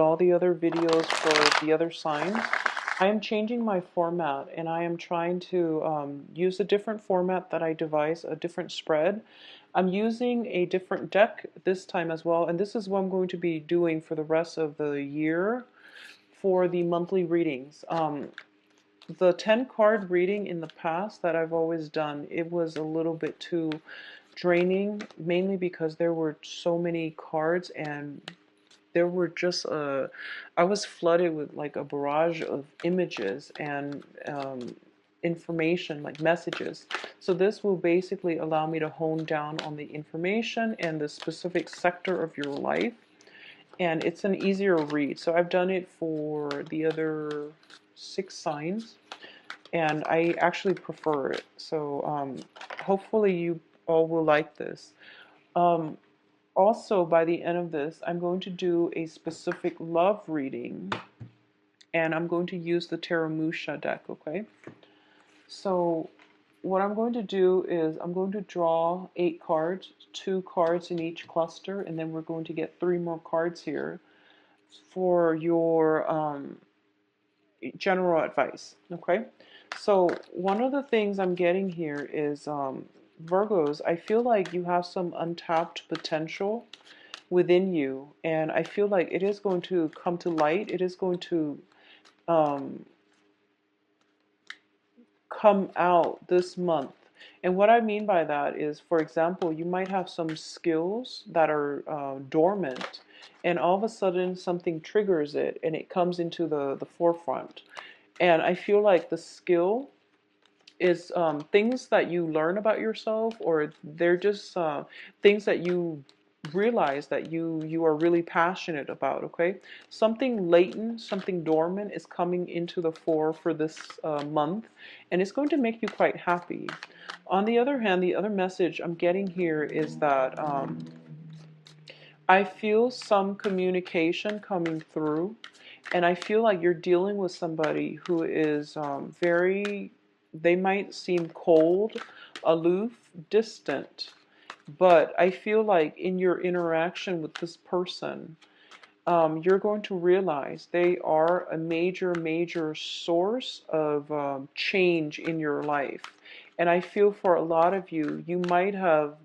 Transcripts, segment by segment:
all the other videos for the other signs, I am changing my format and I am trying to use a different format that I devised, a different spread. I'm using a different deck this time as well, and this is what I'm going to be doing for the rest of the year for the monthly readings. The 10 card reading in the past that I've always done, it was a little bit too draining, mainly because there were so many cards and there were just I was flooded with like a barrage of images and information, like messages. So this will basically allow me to hone down on the information and the specific sector of your life, and it's an easier read. So I've done it for the other 6 signs, and I actually prefer it. So hopefully you all will like this. Um, Also, by the end of this, I'm going to do a specific love reading, and I'm going to use the Teramusha deck, okay? So what I'm going to do is I'm going to draw 8 cards, 2 cards in each cluster, and then we're going to get 3 more cards here for your general advice, okay? So one of the things I'm getting here is Virgos, I feel like you have some untapped potential within you, and I feel like it is going to come to light. It is going to um, come out this month. And what I mean by that is, for example, you might have some skills that are dormant, and all of a sudden something triggers it and it comes into the forefront. And I feel like the skill is things that you learn about yourself, or they're just things that you realize that you are really passionate about, okay? Something latent, something dormant is coming into the fore for this month, and it's going to make you quite happy. On the other hand, the other message I'm getting here is that I feel some communication coming through, and I feel like you're dealing with somebody who is very, they might seem cold, aloof, distant, but I feel like in your interaction with this person, you're going to realize they are a major, major source of change in your life. And I feel for a lot of you, you might have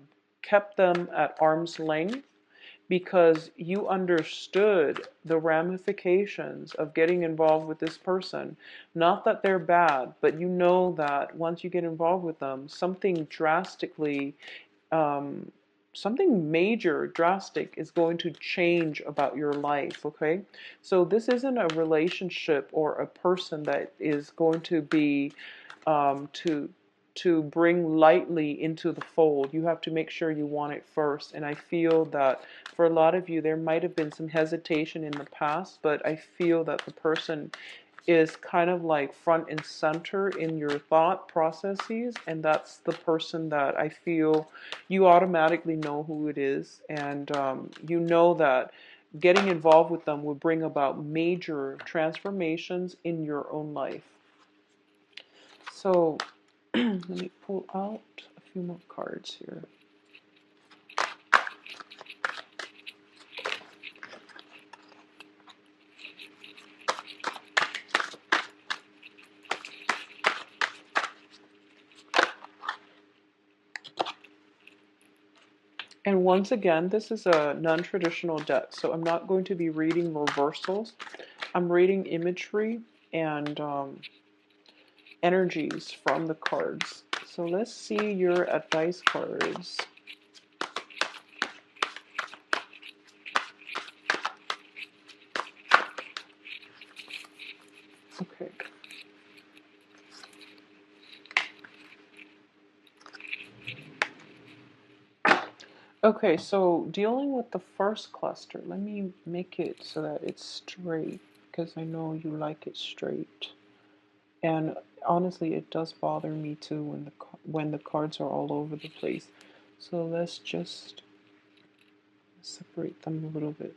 kept them at arm's length because you understood the ramifications of getting involved with this person. Not that they're bad, but you know that once you get involved with them, something drastically, um, something major, drastic is going to change about your life, okay? So this isn't a relationship or a person that is going to be um, to to bring lightly into the fold. You have to make sure you want it first. And I feel that for a lot of you, there might have been some hesitation in the past, but I feel that the person is kind of like front and center in your thought processes, and that's the person that I feel you automatically know who it is, and you know that getting involved with them will bring about major transformations in your own life. So let me pull out a few more cards here. And once again, this is a non-traditional deck, so I'm not going to be reading reversals. I'm reading imagery and energies from the cards. So let's see your advice cards. Okay. Okay, so dealing with the first cluster, let me make it so that it's straight because I know you like it straight. And honestly, it does bother me too when the cards are all over the place. So let's just separate them a little bit.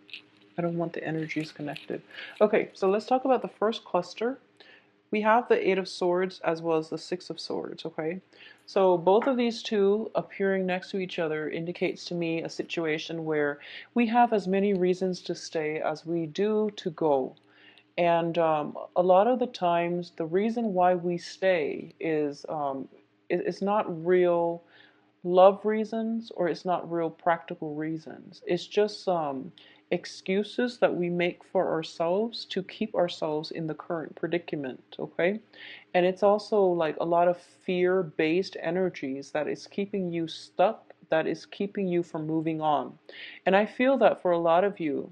I don't want the energies connected. Okay, so let's talk about the first cluster. we have the Eight of Swords as well as the Six of Swords, okay? So both of these two appearing next to each other indicates to me a situation where we have as many reasons to stay as we do to go. And a lot of the times, the reason why we stay is it's not real love reasons, or it's not real practical reasons. It's just excuses that we make for ourselves to keep ourselves in the current predicament, okay? And it's also like a lot of fear-based energies that is keeping you stuck, that is keeping you from moving on. And I feel that for a lot of you,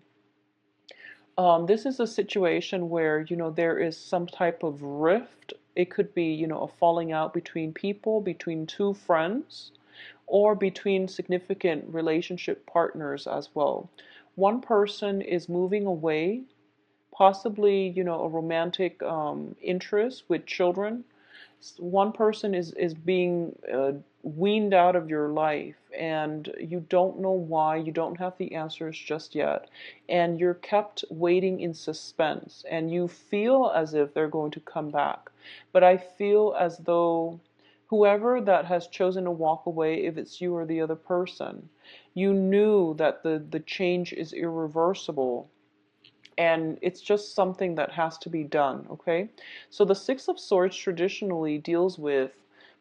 this is a situation where, there is some type of rift. It could be, a falling out between people, between two friends, or between significant relationship partners as well. One person is moving away, possibly, a romantic interest with children. One person is being weaned out of your life, and you don't know why, you don't have the answers just yet, and you're kept waiting in suspense, and you feel as if they're going to come back. But I feel as though whoever that has chosen to walk away, if it's you or the other person, you knew that the change is irreversible, and it's just something that has to be done, okay? So the Six of Swords traditionally deals with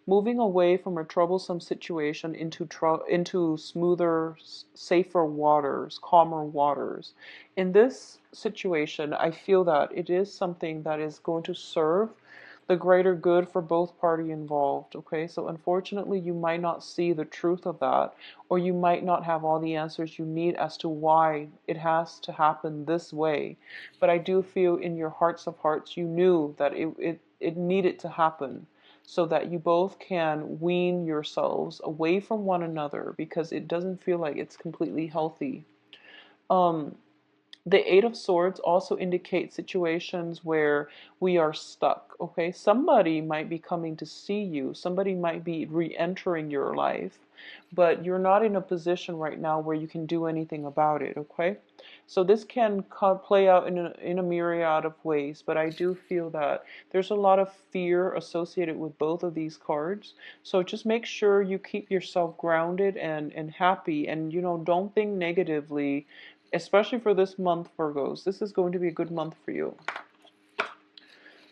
moving away from a troublesome situation into smoother, safer waters, calmer waters. In this situation, I feel that it is something that is going to serve the greater good for both party involved, okay? So unfortunately, you might not see the truth of that, or you might not have all the answers you need as to why it has to happen this way. But I do feel in your hearts of hearts, you knew that it needed to happen so that you both can wean yourselves away from one another, because it doesn't feel like it's completely healthy. Um, the Eight of Swords also indicates situations where we are stuck, okay? Somebody might be coming to see you. Somebody might be re-entering your life, but you're not in a position right now where you can do anything about it, okay? So this can play out in a myriad of ways, but I do feel that there's a lot of fear associated with both of these cards. So just make sure you keep yourself grounded and happy, and don't think negatively, especially for this month, Virgos. This is going to be a good month for you.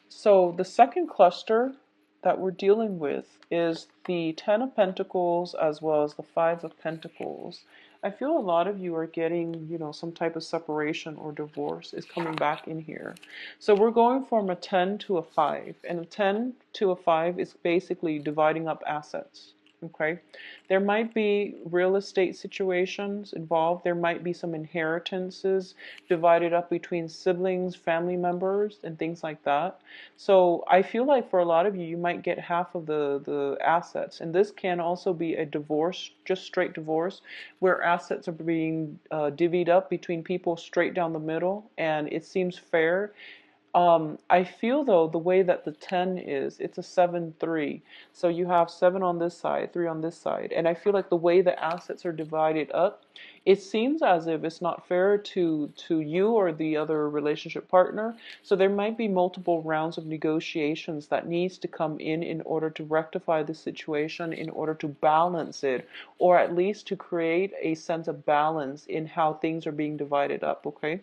So the second cluster that we're dealing with is the Ten of Pentacles as well as the Five of Pentacles. I feel a lot of you are getting, some type of separation or divorce is coming back in here. So we're going from a 10 to a 5, and a 10 to a 5 is basically dividing up assets. Okay, there might be real estate situations involved. There might be some inheritances divided up between siblings, family members, and things like that. So I feel like for a lot of you, you might get half of the assets. And this can also be a divorce, just straight divorce, where assets are being divvied up between people straight down the middle, and it seems fair. I feel though the way that the 10 is, it's a 7-3. So you have 7 on this side, 3 on this side. And I feel like the way the assets are divided up, it seems as if it's not fair to you or the other relationship partner. So there might be multiple rounds of negotiations that needs to come in order to rectify the situation, in order to balance it, or at least to create a sense of balance in how things are being divided up, okay?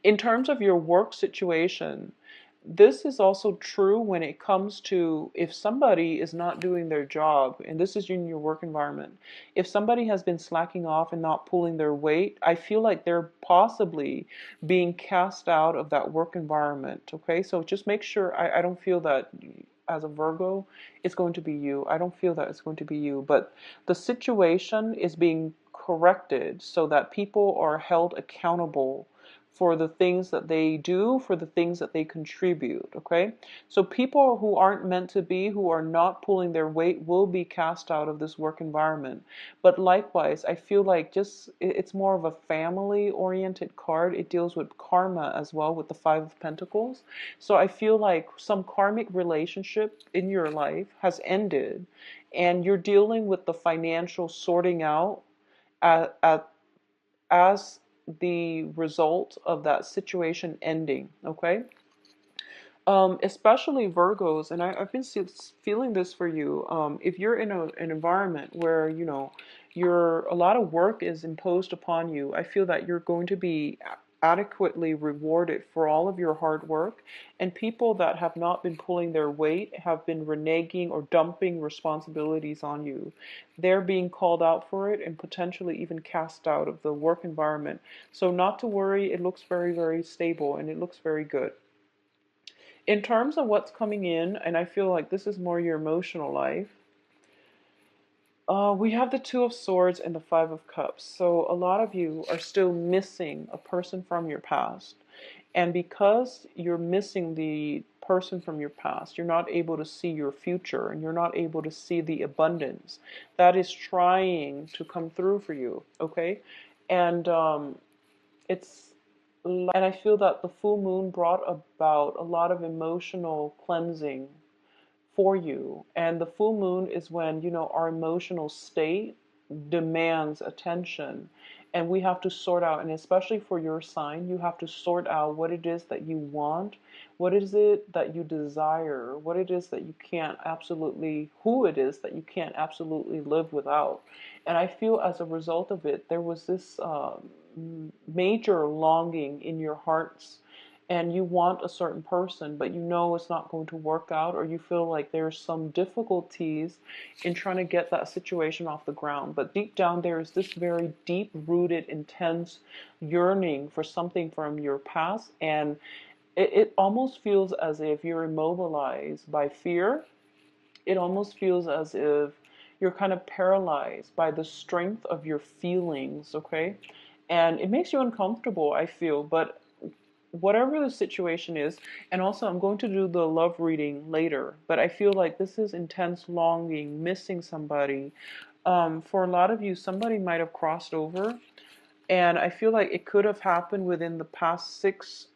In terms of your work situation, this is also true when it comes to if somebody is not doing their job, and this is in your work environment. If somebody has been slacking off and not pulling their weight, I feel like they're possibly being cast out of that work environment. Okay, so just make sure, I don't feel that as a Virgo, it's going to be you. I don't feel that it's going to be you, but the situation is being corrected so that people are held accountable for the things that they do, for the things that they contribute, okay? So people who aren't meant to be, who are not pulling their weight, will be cast out of this work environment. But likewise, I feel like it's more of a family-oriented card. It deals with karma as well, with the Five of Pentacles. So I feel like some karmic relationship in your life has ended, and you're dealing with the financial sorting out at as the result of that situation ending, okay? Especially Virgos, and I've been feeling this for you. If you're in an environment where, you know, a lot of work is imposed upon you, I feel that you're going to be adequately rewarded for all of your hard work. And people that have not been pulling their weight have been reneging or dumping responsibilities on you. They're being called out for it and potentially even cast out of the work environment. So not to worry, it looks very, very stable and it looks very good. In terms of what's coming in, and I feel like this is more your emotional life, we have the Two of Swords and the Five of Cups. So a lot of you are still missing a person from your past. And because you're missing the person from your past, you're not able to see your future and you're not able to see the abundance that is trying to come through for you, okay? And it's and I feel that the full moon brought about a lot of emotional cleansing for you. And the full moon is when, you know, our emotional state demands attention. And we have to sort out, and especially for your sign, you have to sort out what it is that you want, what is it that you desire, what it is that you can't absolutely, who it is that you can't absolutely live without. And I feel as a result of it, there was this major longing in your hearts, and you want a certain person, but you know it's not going to work out, or you feel like there's some difficulties in trying to get that situation off the ground. But deep down, there is this very deep rooted, intense yearning for something from your past, and it almost feels as if you're immobilized by fear. It almost feels as if you're kind of paralyzed by the strength of your feelings, okay? And it makes you uncomfortable, I feel, but whatever the situation is, and also I'm going to do the love reading later, but I feel like this is intense longing, missing somebody. For a lot of you, somebody might have crossed over, and I feel like it could have happened within the past 6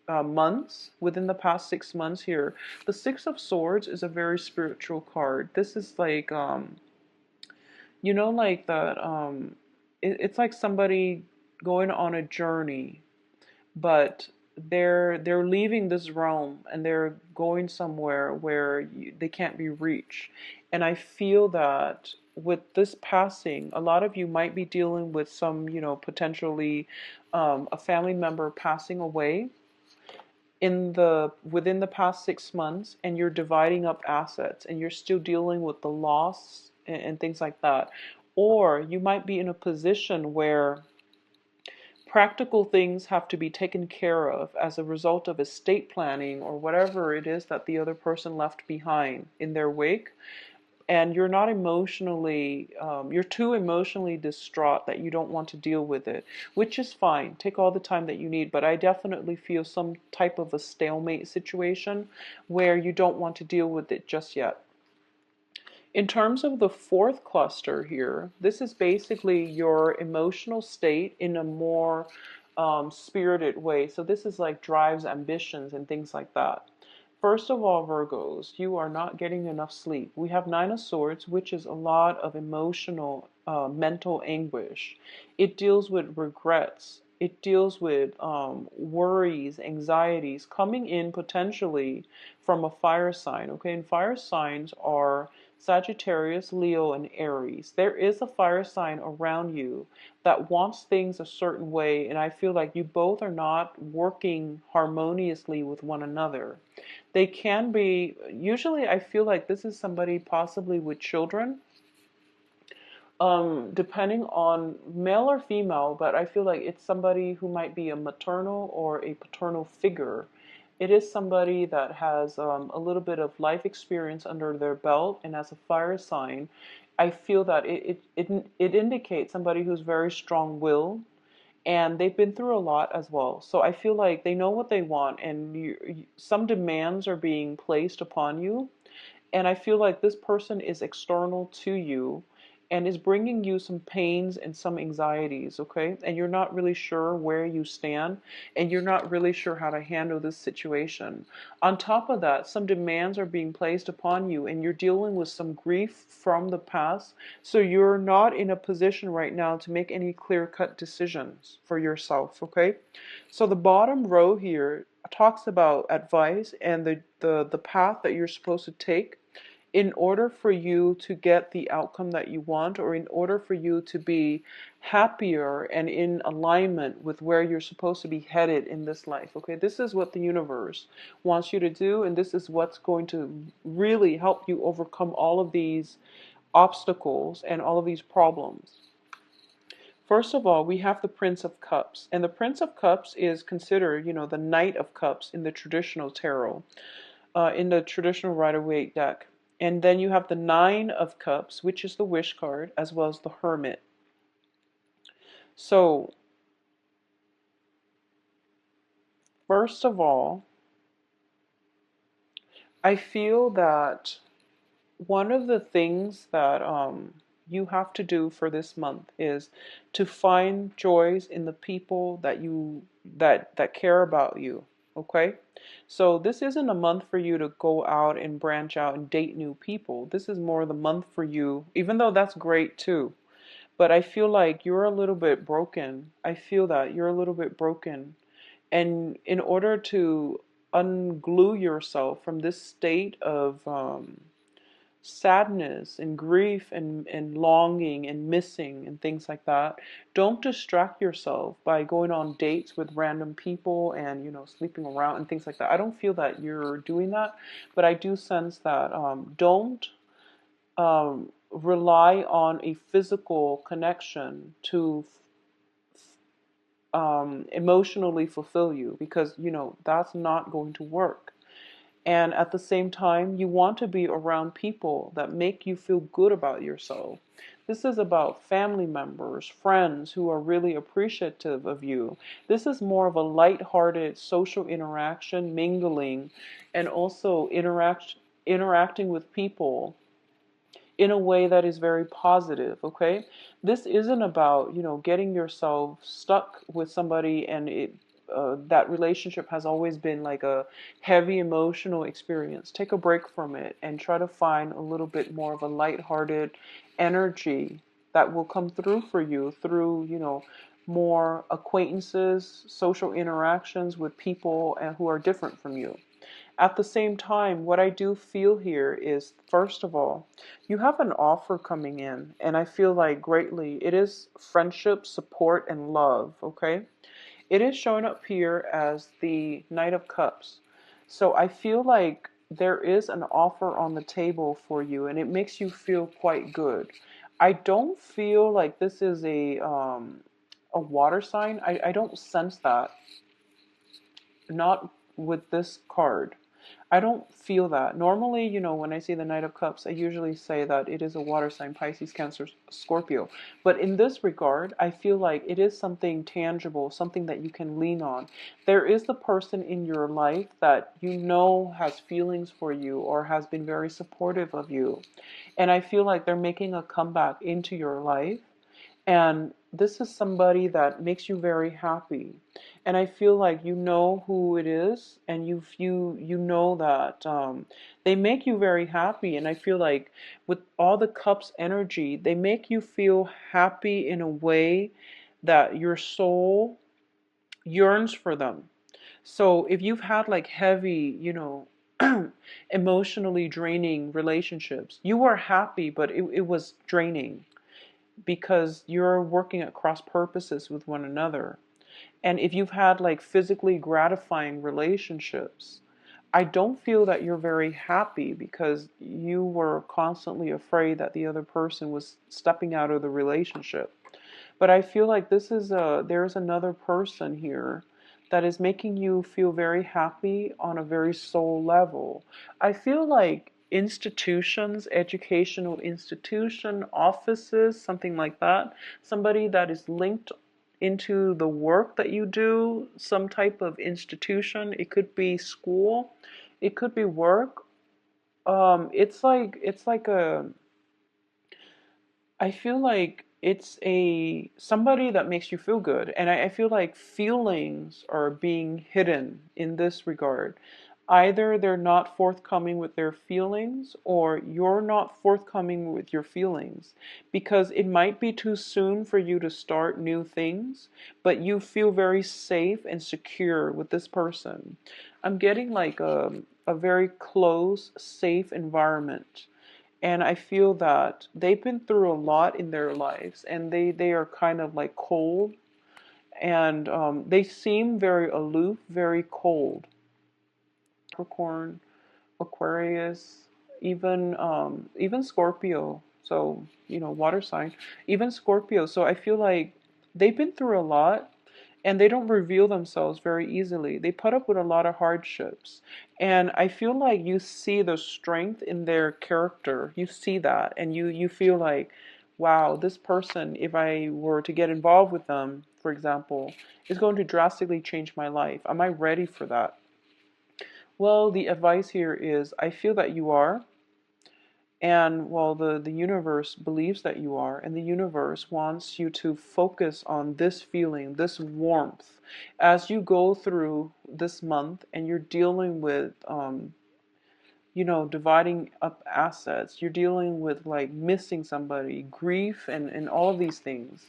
months. Within the past 6 months here, the Six of Swords is a very spiritual card. This is like, you know, like that. It's like somebody going on a journey, but they're leaving this realm and they're going somewhere where they can't be reached. And I feel that with this passing, a lot of you might be dealing with some, you know, potentially a family member passing away within the past 6 months, and you're dividing up assets and you're still dealing with the loss and things like that. Or you might be in a position where practical things have to be taken care of as a result of estate planning or whatever it is that the other person left behind in their wake. And you're not emotionally, you're too emotionally distraught that you don't want to deal with it, which is fine. Take all the time that you need. But I definitely feel some type of a stalemate situation where you don't want to deal with it just yet. In terms of the fourth cluster here, this is basically your emotional state in a more spirited way. So this is like drives, ambitions, and things like that. First of all, Virgos, you are not getting enough sleep. We have Nine of Swords, which is a lot of emotional, mental anguish. It deals with regrets. It deals with worries, anxieties coming in potentially from a fire sign. Okay, and fire signs are Sagittarius, Leo, and Aries. There is a fire sign around you that wants things a certain way, and I feel like you both are not working harmoniously with one another. They can be, usually I feel like this is somebody possibly with children, depending on male or female, but I feel like it's somebody who might be a maternal or a paternal figure. It is somebody that has a little bit of life experience under their belt, and as a fire sign, I feel that it indicates somebody who's very strong-willed, and they've been through a lot as well. So I feel like they know what they want, and some demands are being placed upon you. And I feel like this person is external to you and is bringing you some pains and some anxieties, okay? And you're not really sure where you stand, and you're not really sure how to handle this situation. On top of that, some demands are being placed upon you, and you're dealing with some grief from the past. So you're not in a position right now to make any clear-cut decisions for yourself, okay? So the bottom row here talks about advice and the path that you're supposed to take in order for you to get the outcome that you want, or in order for you to be happier and in alignment with where you're supposed to be headed in this life. Okay, this is what the universe wants you to do, and this is what's going to really help you overcome all of these obstacles and all of these problems. First of all, we have the Prince of Cups, and the Prince of Cups is considered, the Knight of Cups in the traditional tarot, in the traditional Rider-Waite deck. And then you have the Nine of Cups, which is the Wish card, as well as the Hermit. So, first of all, I feel that one of the things that you have to do for this month is to find joys in the people that care about you. Okay, so this isn't a month for you to go out and branch out and date new people. This is more the month for you, even though that's great too. But I feel like you're a little bit broken. I feel that you're a little bit broken. And in order to unglue yourself from this state of sadness and grief and longing and missing and things like that, don't distract yourself by going on dates with random people and sleeping around and things like that. I don't feel that you're doing that, but I do sense that don't rely on a physical connection to emotionally fulfill you, because that's not going to work. And at the same time, you want to be around people that make you feel good about yourself. This is about family members, friends who are really appreciative of you. This is more of a light-hearted social interaction, mingling, and also interacting with people in a way that is very positive. Okay, this isn't about getting yourself stuck with somebody and that relationship has always been like a heavy emotional experience. Take a break from it and try to find a little bit more of a lighthearted energy that will come through for you through more acquaintances, social interactions with people and who are different from you. At the same time, what I do feel here is, first of all, you have an offer coming in, and I feel like greatly it is friendship, support, and love, okay? It is showing up here as the Knight of Cups. So I feel like there is an offer on the table for you, and it makes you feel quite good. I don't feel like this is a water sign. I don't sense that. Not with this card. I don't feel that. Normally, when I see the Knight of Cups, I usually say that it is a water sign, Pisces, Cancer, Scorpio. But in this regard, I feel like it is something tangible, something that you can lean on. There is the person in your life that has feelings for you or has been very supportive of you. And I feel like they're making a comeback into your life. And this is somebody that makes you very happy. And I feel like you know who it is, and you know that they make you very happy. And I feel like with all the cups energy, they make you feel happy in a way that your soul yearns for them. So if you've had like heavy, emotionally draining relationships, you were happy, but it was draining because you're working at cross purposes with one another. And if you've had like physically gratifying relationships, I don't feel that you're very happy because you were constantly afraid that the other person was stepping out of the relationship. But I feel like there's another person here that is making you feel very happy on a very soul level. I feel like institutions, educational institution, offices, something like that, somebody that is linked into the work that you do, some type of institution. It could be school, it could be work. It's like a I feel like it's a somebody that makes you feel good, and I feel like feelings are being hidden in this regard. Either they're not forthcoming with their feelings, or you're not forthcoming with your feelings, because it might be too soon for you to start new things, but you feel very safe and secure with this person. I'm getting like a very close, safe environment. And I feel that they've been through a lot in their lives, and they are kind of like cold, and they seem very aloof, very cold. Capricorn, Aquarius, even Scorpio. So, water sign, even Scorpio. So I feel like they've been through a lot, and they don't reveal themselves very easily. They put up with a lot of hardships. And I feel like you see the strength in their character. You see that, and you feel like, wow, this person, if I were to get involved with them, for example, is going to drastically change my life. Am I ready for that? Well, the advice here is I feel that you are, and well, the universe believes that you are, and the universe wants you to focus on this feeling, this warmth, as you go through this month and you're dealing with, dividing up assets, you're dealing with like missing somebody, grief, and all of these things.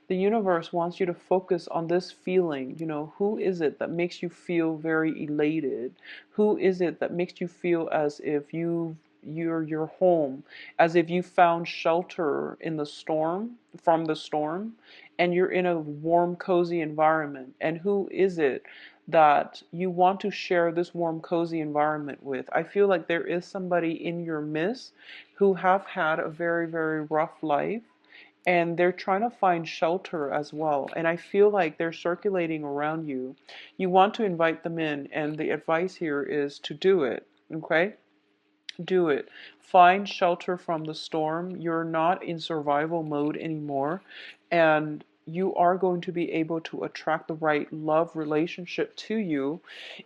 The universe wants you to focus on this feeling. Who is it that makes you feel very elated? Who is it that makes you feel as if you're home, as if you found shelter in the storm, from the storm, and you're in a warm, cozy environment? And who is it that you want to share this warm, cozy environment with? I feel like there is somebody in your midst who have had a very, very rough life, and they're trying to find shelter as well. And I feel like they're circulating around you. You want to invite them in, and the advice here is to do it. Okay? Do it. Find shelter from the storm. You're not in survival mode anymore, and you are going to be able to attract the right love relationship to you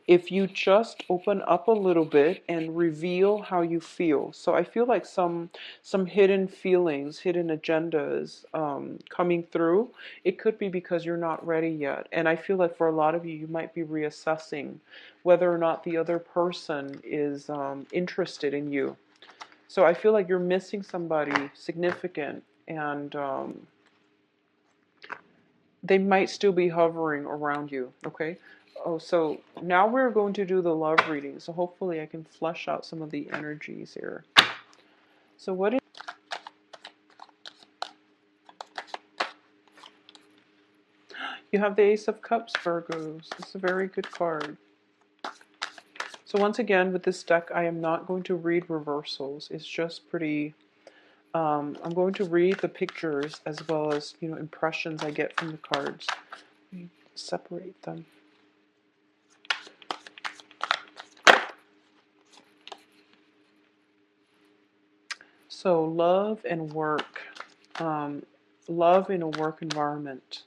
if you just open up a little bit and reveal how you feel. So I feel like some hidden feelings, hidden agendas coming through. It could be because you're not ready yet, and I feel like for a lot of you, you might be reassessing whether or not the other person is interested in you. So I feel like you're missing somebody significant, and they might still be hovering around you. Okay. Oh, so now we're going to do the love reading. So hopefully I can flesh out some of the energies here. So what is you have the Ace of Cups, Virgos. This is a very good card. So once again, with this deck, I am not going to read reversals. It's just pretty. I'm going to read the pictures as well as impressions I get from the cards. Let me separate them. So love and work. Love in a work environment.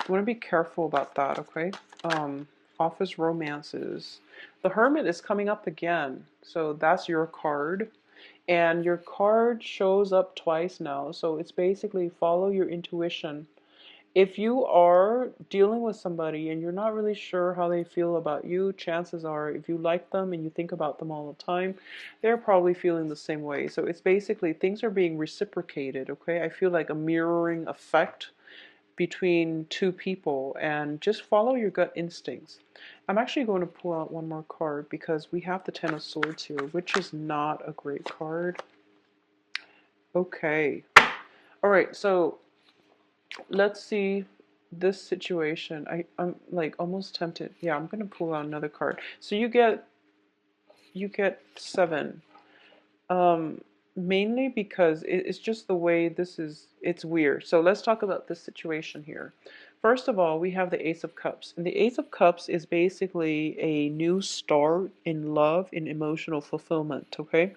You want to be careful about that, okay? Office romances. The Hermit is coming up again. So that's your card. And your card shows up twice now. So it's basically follow your intuition. If you are dealing with somebody and you're not really sure how they feel about you, chances are if you like them and you think about them all the time, they're probably feeling the same way. So it's basically things are being reciprocated, okay? I feel like a mirroring effect between two people, and just follow your gut instincts. I'm actually going to pull out one more card because we have the Ten of Swords here, which is not a great card. Okay. All right, so let's see this situation. I'm like almost tempted. Yeah, I'm going to pull out another card. So you get 7. Mainly because it's just the way it's weird. So let's talk about this situation here. First of all, we have the Ace of Cups. And the Ace of Cups is basically a new start in love, in emotional fulfillment, okay?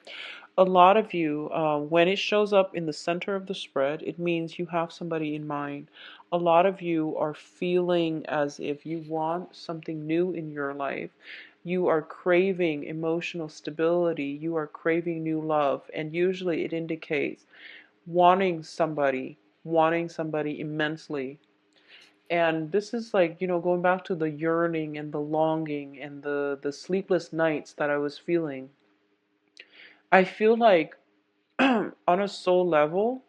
A lot of you, when it shows up in the center of the spread, it means you have somebody in mind. A lot of you are feeling as if you want something new in your life. You are craving emotional stability. You are craving new love. And usually it indicates wanting somebody immensely. And this is like, going back to the yearning and the longing and the sleepless nights that I was feeling. I feel like on a soul level,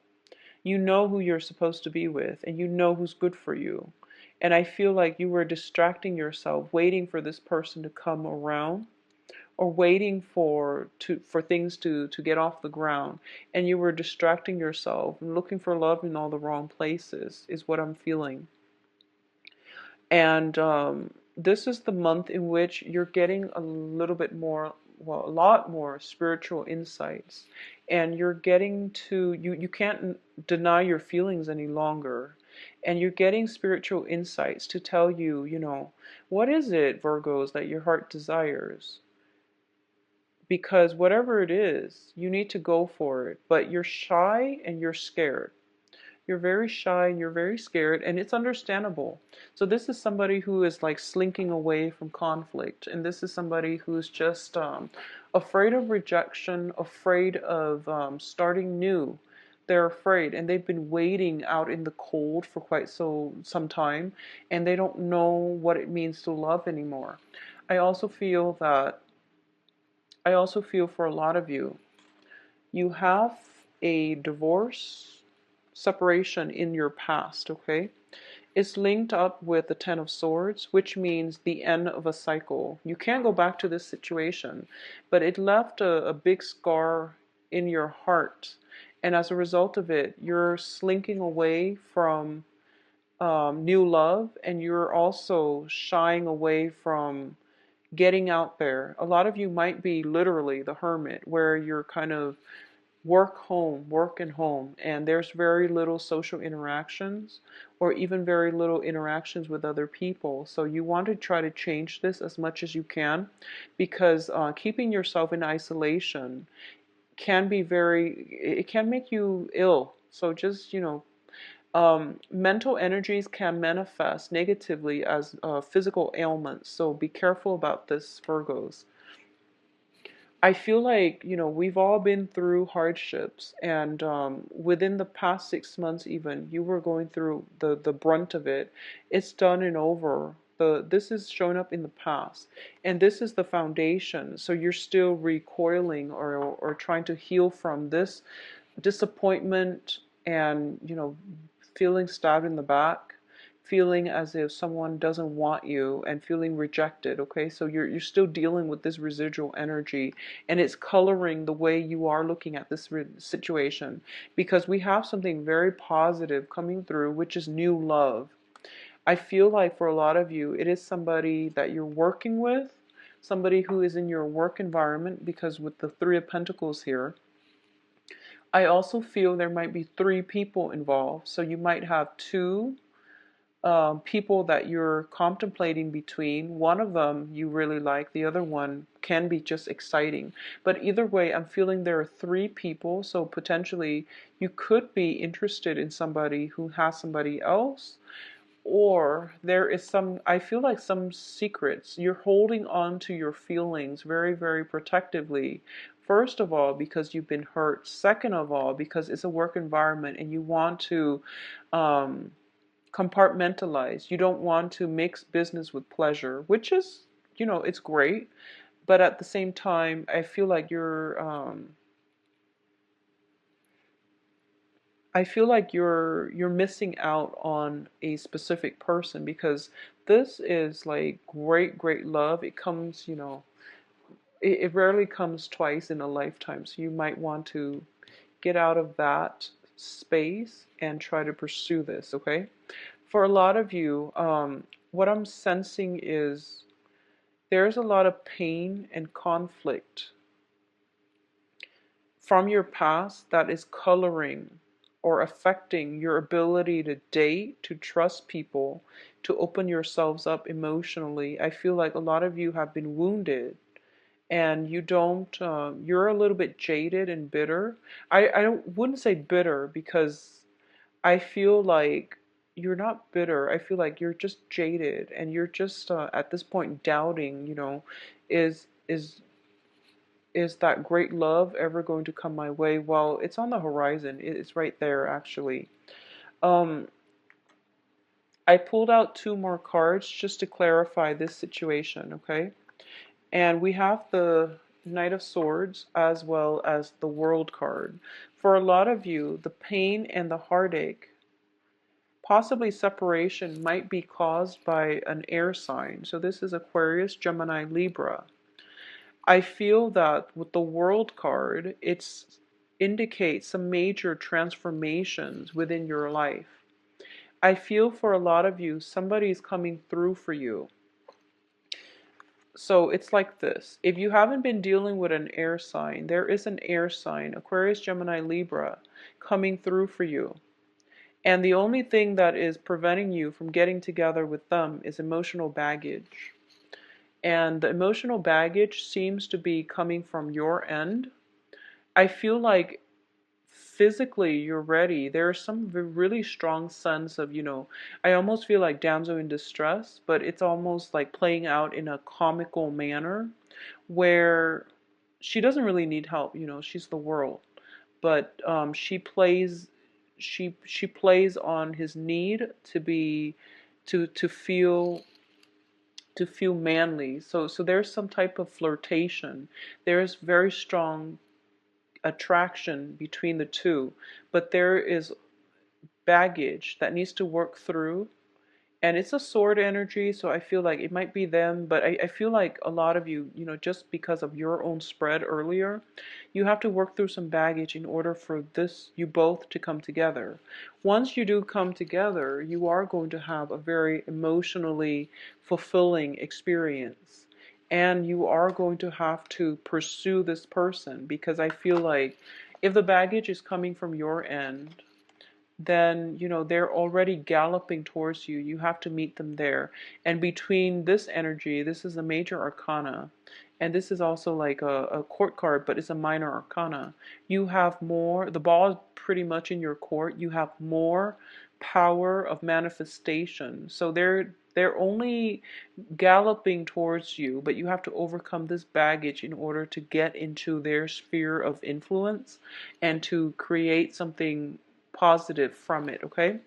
you know who you're supposed to be with and you know who's good for you. And I feel like you were distracting yourself, waiting for this person to come around, or waiting for things to get off the ground, and you were distracting yourself and looking for love in all the wrong places, is what I'm feeling. And this is the month in which you're getting a little bit more, well, a lot more spiritual insights. And you're getting to, you can't deny your feelings any longer. And you're getting spiritual insights to tell you, what is it, Virgos, that your heart desires? Because whatever it is, you need to go for it. But you're shy and you're scared. You're very shy and you're very scared, and it's understandable. So this is somebody who is like slinking away from conflict, and this is somebody who's just afraid of rejection, afraid of starting new. They're afraid, and they've been waiting out in the cold for quite some time, and they don't know what it means to love anymore. I also feel that I also feel for a lot of you, you have a divorce, separation in your past, okay? It's linked up with the Ten of Swords, which means the end of a cycle. You can't go back to this situation, but it left a big scar in your heart. And as a result of it, you're slinking away from new love, and you're also shying away from getting out there. A lot of you might be literally the hermit, where you're kind of work and home, and there's very little social interactions, or even very little interactions with other people. So you want to try to change this as much as you can, because keeping yourself in isolation can be it can make you ill. So just, mental energies can manifest negatively as physical ailments. So be careful about this, Virgos. I feel like, we've all been through hardships, and within the past 6 months, even, you were going through the brunt of it. It's done and over. This is shown up in the past, and this is the foundation. So you're still recoiling, or trying to heal from this disappointment, and, feeling stabbed in the back, feeling as if someone doesn't want you, and feeling rejected. Okay, so you're still dealing with this residual energy, and it's coloring the way you are looking at this situation, because we have something very positive coming through, which is new love. I feel like for a lot of you, it is somebody that you're working with, somebody who is in your work environment, because with the Three of Pentacles here, I also feel there might be three people involved. So you might have two people that you're contemplating between. One of them you really like, the other one can be just exciting. But either way, I'm feeling there are three people, so potentially you could be interested in somebody who has somebody else, or there is I feel like some secrets. You're holding on to your feelings very, very protectively. First of all, because you've been hurt. Second of all, because it's a work environment and you want to um, compartmentalize. You don't want to mix business with pleasure, which is, it's great. But at the same time, I feel like you're missing out on a specific person, because this is like great, great love. It comes, it rarely comes twice in a lifetime. So you might want to get out of that space and try to pursue this, okay? For a lot of you, what I'm sensing is there's a lot of pain and conflict from your past that is coloring or affecting your ability to date, to trust people, to open yourselves up emotionally. I feel like a lot of you have been wounded, and you don't, you're a little bit jaded and bitter. I wouldn't say bitter, because I feel like you're not bitter. I feel like you're just jaded, and you're just at this point doubting, is is is that great love ever going to come my way? Well, it's on the horizon. It's right there, actually. Um, I pulled out two more cards just to clarify this situation, okay? And we have the Knight of Swords as well as the World card. For a lot of you, the pain and the heartache, possibly separation, might be caused by an air sign. So this is Aquarius, Gemini, Libra. I feel that with the World card, it indicates some major transformations within your life. I feel for a lot of you, somebody's coming through for you. So it's like this. If you haven't been dealing with an air sign, there is an air sign, Aquarius, Gemini, Libra, coming through for you. And the only thing that is preventing you from getting together with them is emotional baggage. And the emotional baggage seems to be coming from your end. I feel like physically you're ready. There's some really strong sense of, I almost feel like damsel in distress, but it's almost like playing out in a comical manner where she doesn't really need help, she's the world. But she plays on his need to be to feel manly. So there's some type of flirtation. There's very strong attraction between the two, but there is baggage that needs to work through. And it's a sword energy, so I feel like it might be them, but I feel like a lot of you, just because of your own spread earlier, you have to work through some baggage in order for you both to come together. Once you do come together, you are going to have a very emotionally fulfilling experience. And you are going to have to pursue this person, because I feel like if the baggage is coming from your end, then they're already galloping towards you. You have to meet them there. And between this energy, this is a major arcana, and this is also like a court card, but it's a minor arcana. You have more, the ball is pretty much in your court. You have more power of manifestation. So they're only galloping towards you, but you have to overcome this baggage in order to get into their sphere of influence and to create something positive from it, okay?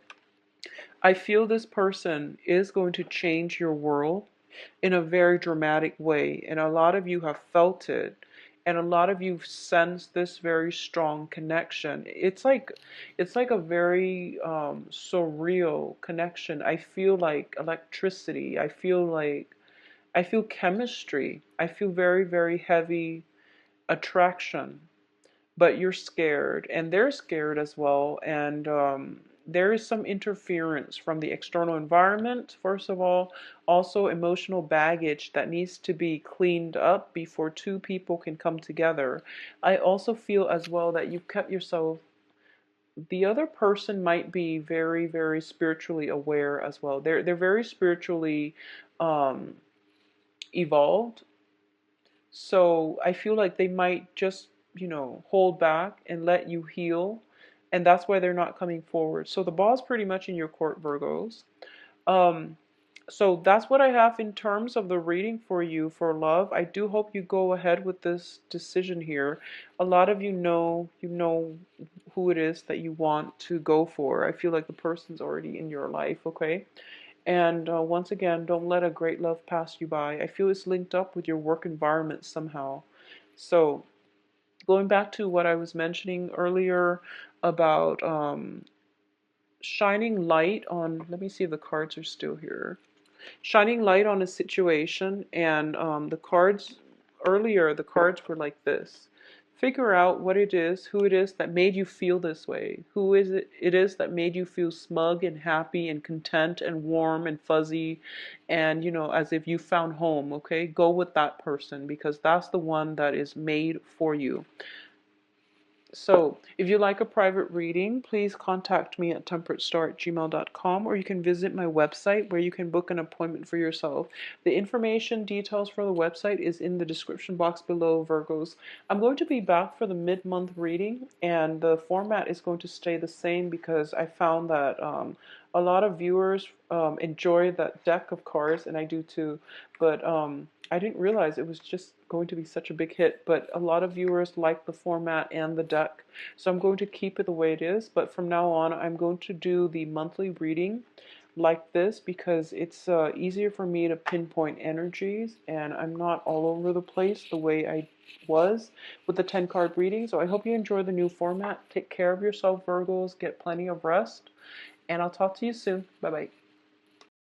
I feel this person is going to change your world in a very dramatic way, and a lot of you have felt it, and a lot of you sense this very strong connection. It's like a very surreal connection. I feel like electricity. I feel chemistry. I feel very, very heavy attraction, but you're scared and they're scared as well. And there is some interference from the external environment, first of all, also emotional baggage that needs to be cleaned up before two people can come together. I also feel as well that you've kept yourself, the other person might be very, very spiritually aware as well. They're very spiritually um, evolved. So I feel like they might just, hold back and let you heal. And that's why they're not coming forward. So the ball's pretty much in your court, Virgos. Um, so that's what I have in terms of the reading for you for love. I do hope you go ahead with this decision here. A lot of you know who it is that you want to go for. I feel like the person's already in your life, okay? And once again, don't let a great love pass you by. I feel it's linked up with your work environment somehow. So, going back to what I was mentioning earlier about shining light on, let me see if the cards are still here. Shining light on a situation, and the cards were like this. Figure out what it is, who it is that made you feel this way. Who is it is that made you feel smug and happy and content and warm and fuzzy and, as if you found home, okay? Go with that person, because that's the one that is made for you. So, if you like a private reading, please contact me at temperatestar@gmail.com, or you can visit my website where you can book an appointment for yourself. The information details for the website is in the description box below, Virgos. I'm going to be back for the mid-month reading, and the format is going to stay the same because I found that a lot of viewers enjoy that deck of cards, and I do too. But I didn't realize it was just going to be such a big hit, but a lot of viewers like the format and the deck, so I'm going to keep it the way it is. But from now on, I'm going to do the monthly reading like this because it's easier for me to pinpoint energies, and I'm not all over the place the way I was with the 10 card reading. So I hope you enjoy the new format. Take care of yourself, Virgos. Get plenty of rest, and I'll talk to you soon. Bye bye.